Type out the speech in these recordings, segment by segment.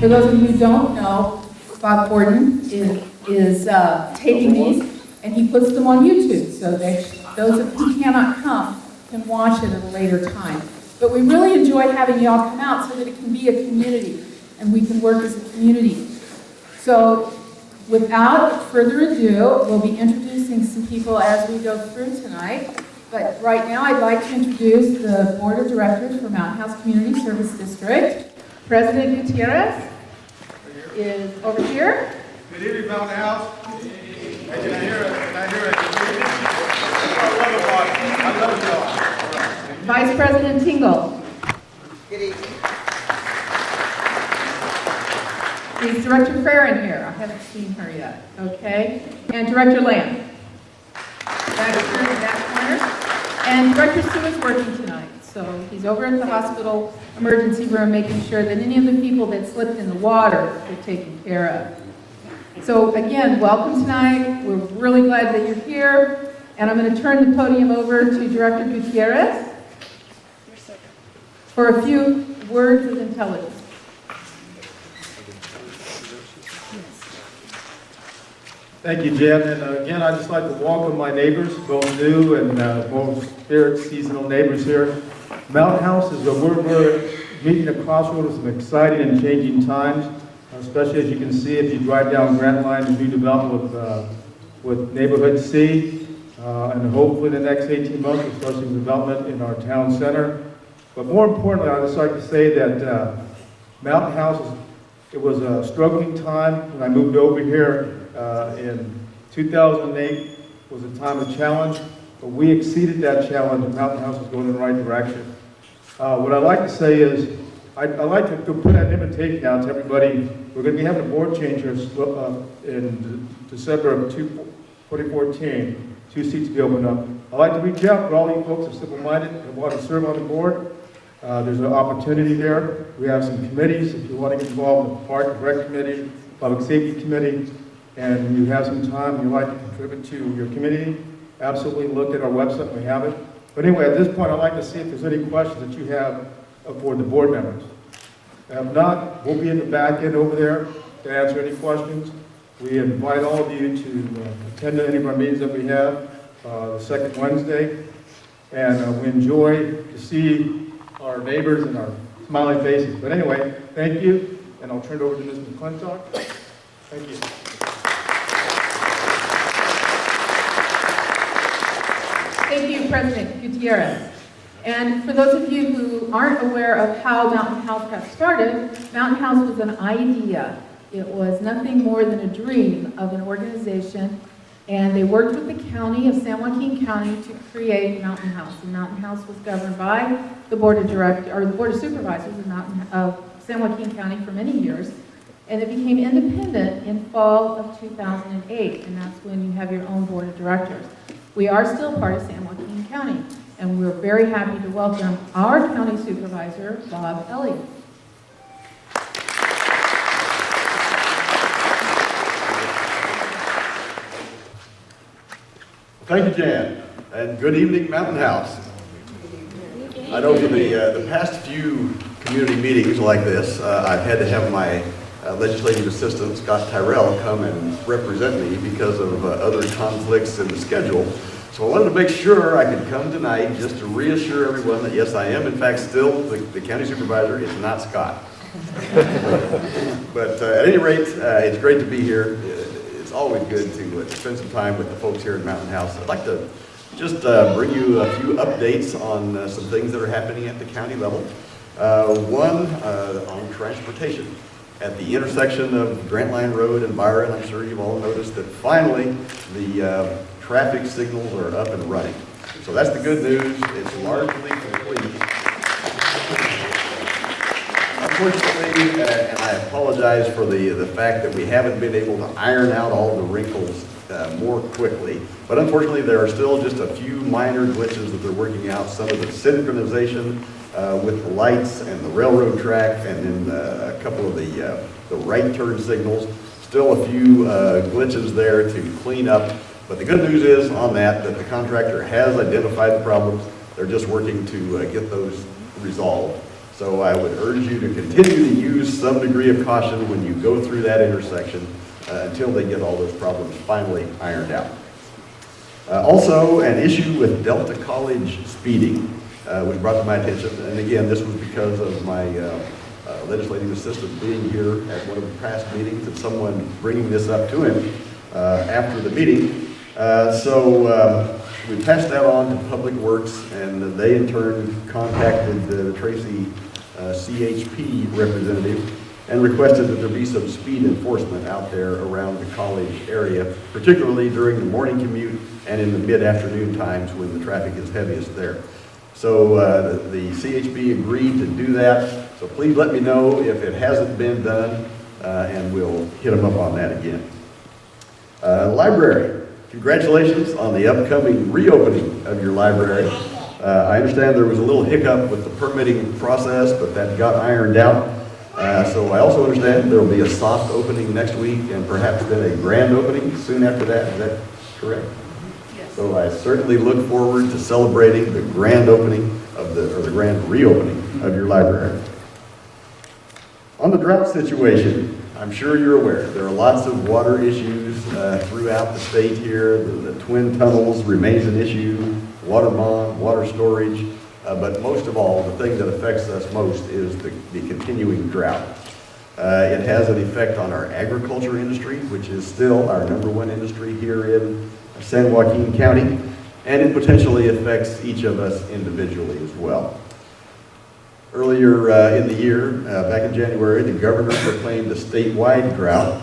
For those of you who don't know, Bob Corden is taping these, and he puts them on YouTube, so those of you who cannot come can watch it at a later time. But we really enjoy having you all come out so that it can be a community, and we can work as a community. So without further ado, we'll be introducing some people as we go through tonight. But right now, I'd like to introduce the Board of Directors for Mountain House Community Service District. President Gutierrez is over here. Good evening, Mountain House. I can hear it. I hear it. I love y'all. Vice President Tingle. Good evening. Is Director Fair in here? I haven't seen her yet. Okay. And Director Lamb. Back here in that corner. And Director Sue is working tonight. So he's over at the hospital emergency room making sure that any of the people that slipped in the water are taken care of. So again, welcome tonight. We're really glad that you're here. And I'm going to turn the podium over to Director Gutierrez for a few words of intelligence. Thank you, Jen. And again, I'd just like to welcome my neighbors, both new and both spirit seasonal neighbors here. Mountain House is we're meeting a crossroads of some exciting and changing times, especially as you can see if you drive down Grant Line, the new development with Neighborhood C. And hopefully in the next 18 months we'll start some development in our town center. But more importantly, I'd just like to say that Mountain House, it was a struggling time when I moved over here in 2008. Was a time of challenge, but we exceeded that challenge and Mountain House is going in the right direction. What I'd like to say is, I'd like to put an invitation out to everybody. We're going to be having a board change here in December of 2014. 2 seats to be opened up. I'd like to reach out for all you folks that are simple-minded and want to serve on the board. There's an opportunity there. We have some committees if you want to get involved in the Park and Rec Committee, Public Safety Committee, and you have some time and you'd like to contribute to your community, absolutely look at our website, we have it. But anyway, at this point, I'd like to see if there's any questions that you have for the board members. If not, we'll be in the back end over there to answer any questions. We invite all of you to attend any of our meetings that we have the second Wednesday. And we enjoy to see our neighbors and our smiling faces. But anyway, thank you, and I'll turn it over to Ms. McClintock. Thank you. Thank you, President Gutierrez. And for those of you who aren't aware of how Mountain House got started, Mountain House was an idea. It was nothing more than a dream of an organization, and they worked with the county of San Joaquin County to create Mountain House. And Mountain House was governed by the Board of Directors, or the Board of Supervisors of San Joaquin County for many years. And it became independent in fall of 2008, and that's when you have your own Board of Directors. We are still part of San Joaquin County, and we're very happy to welcome our County Supervisor, Bob Elliott. Thank you, Jan, and good evening, Mountain House. I know for the past few community meetings like this, I've had to have my legislative assistant, Scott Tyrell, come and represent me because of other conflicts in the schedule. So I wanted to make sure I could come tonight just to reassure everyone that yes, I am in fact still the county supervisor. It's not Scott. But at any rate, it's great to be here. It's always good to spend some time with the folks here at Mountain House. I'd like to just bring you a few updates on some things that are happening at the county level. One on transportation. At the intersection of Grant Line Road and Byron, I'm sure you've all noticed that finally the traffic signals are up and running. So that's the good news. It's largely complete. Unfortunately, and I apologize for the fact that we haven't been able to iron out all the wrinkles more quickly, but unfortunately there are still just a few minor glitches that they're working out. Some of the synchronization with the lights and the railroad track, and then a couple of the right turn signals. Still a few glitches there to clean up, but the good news is on that the contractor has identified the problems. They're just working to get those resolved. So I would urge you to continue to use some degree of caution when you go through that intersection until they get all those problems finally ironed out. Also, an issue with Delta College speeding was brought to my attention. And again, this was because of my legislative assistant being here at one of the past meetings and someone bringing this up to him after the meeting. So we passed that on to Public Works, and they in turn contacted the Tracy CHP representative and requested that there be some speed enforcement out there around the college area, particularly during the morning commute and in the mid-afternoon times when the traffic is heaviest there. So the CHP agreed to do that, so please let me know if it hasn't been done, and we'll hit them up on that again. Library, congratulations on the upcoming reopening of your library. I understand there was a little hiccup with the permitting process, but that got ironed out. So I also understand there will be a soft opening next week and perhaps then a grand opening soon after that. Is that correct? Yes. So I certainly look forward to celebrating the grand opening of the grand reopening of your library. On the drought situation, I'm sure you're aware there are lots of water issues throughout the state here. The twin tunnels remains an issue, water bond, water storage. But most of all, the thing that affects us most is the continuing drought. It has an effect on our agriculture industry, which is still our #1 industry here in San Joaquin County, and it potentially affects each of us individually as well. Earlier in the year, back in January, the governor proclaimed a statewide drought,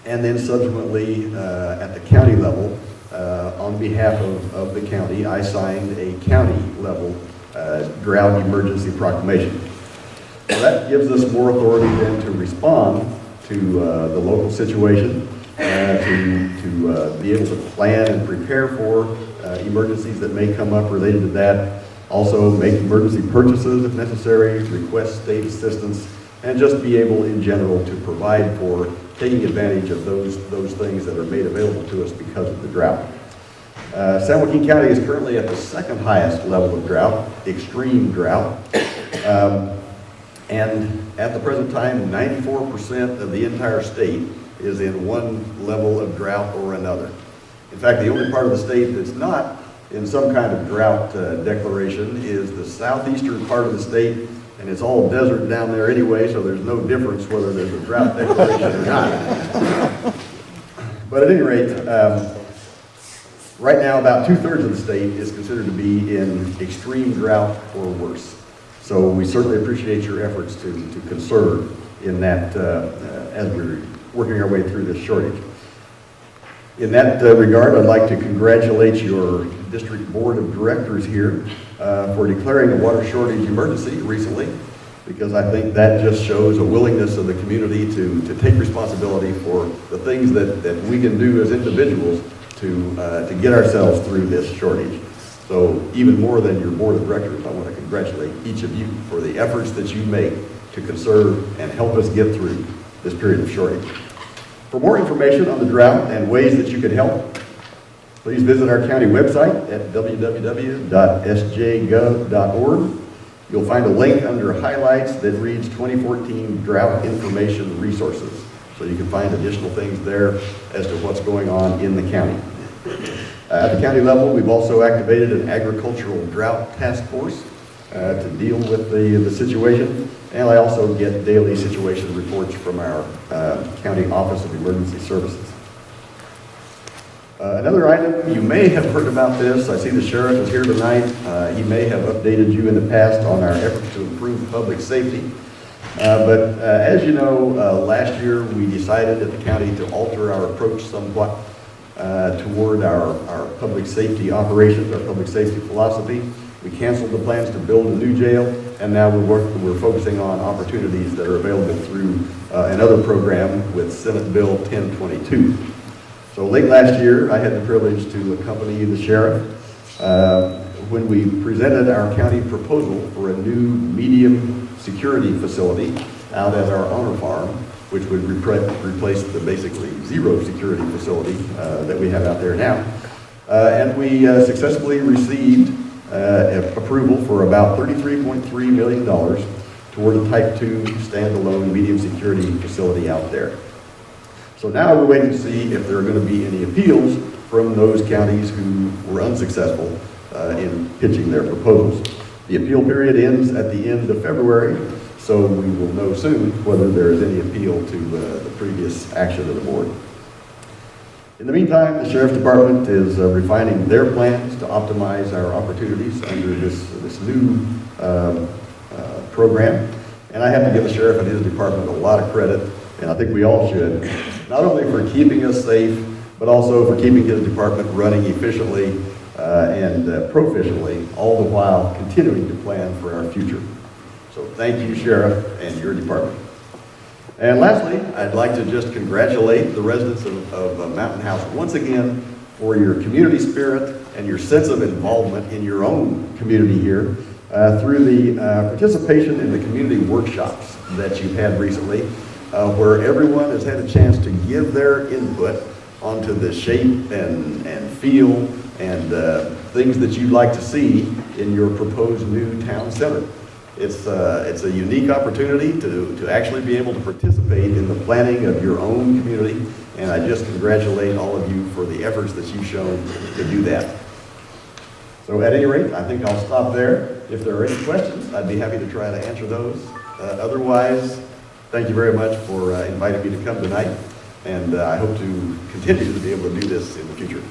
and then subsequently at the county level, on behalf of the county, I signed a county level drought emergency proclamation. So that gives us more authority then to respond to the local situation, to be able to plan and prepare for emergencies that may come up related to that. Also make emergency purchases if necessary, request state assistance, and just be able in general to provide for taking advantage of those things that are made available to us because of the drought. San Joaquin County is currently at the second highest level of drought, extreme drought. And at the present time, 94% of the entire state is in one level of drought or another. In fact, the only part of the state that's not in some kind of drought declaration is the southeastern part of the state, and it's all desert down there anyway, so there's no difference whether there's a drought declaration or not. But at any rate, right now about 2/3 of the state is considered to be in extreme drought or worse. So we certainly appreciate your efforts to conserve in that as we're working our way through this shortage. In that regard, I'd like to congratulate your district board of directors here for declaring a water shortage emergency recently, because I think that just shows a willingness of the community to take responsibility for the things that we can do as individuals to get ourselves through this shortage. So even more than your board of directors, I want to congratulate each of you for the efforts that you make to conserve and help us get through this period of shortage. For more information on the drought and ways that you can help, please visit our county website at www.sjgov.org. You'll find a link under highlights that reads 2014 Drought Information Resources. So you can find additional things there as to what's going on in the county. At the county level, we've also activated an agricultural drought task force to deal with the situation. And I also get daily situation reports from our County Office of Emergency Services. Another item, you may have heard about this. I see the sheriff is here tonight. He may have updated you in the past on our efforts to improve public safety. But as you know, last year we decided at the county to alter our approach somewhat toward our public safety operations, our public safety philosophy. We canceled the plans to build a new jail, and now we're focusing on opportunities that are available through another program with Senate Bill 1022. So late last year, I had the privilege to accompany the sheriff when we presented our county proposal for a new medium security facility out at our honor farm, which would replace the basically zero security facility that we have out there now. And we successfully received approval for about $33.3 million toward a type 2 standalone medium security facility out there. So now we're waiting to see if there are going to be any appeals from those counties who were unsuccessful in pitching their proposals. The appeal period ends at the end of February, so we will know soon whether there is any appeal to the previous action of the board. In the meantime, the Sheriff's Department is refining their plans to optimize our opportunities under this new program. And I have to give the Sheriff and his department a lot of credit, and I think we all should, not only for keeping us safe, but also for keeping his department running efficiently and proficiently, all the while continuing to plan for our future. So thank you, Sheriff, and your department. And lastly, I'd like to just congratulate the residents of Mountain House once again for your community spirit and your sense of involvement in your own community here through the participation in the community workshops that you've had recently, where everyone has had a chance to give their input onto the shape and feel and things that you'd like to see in your proposed new town center. It's a unique opportunity to actually be able to participate in the planning of your own community, and I just congratulate all of you for the efforts that you've shown to do that. So at any rate, I think I'll stop there. If there are any questions, I'd be happy to try to answer those. Otherwise, thank you very much for inviting me to come tonight, and I hope to continue to be able to do this in the future.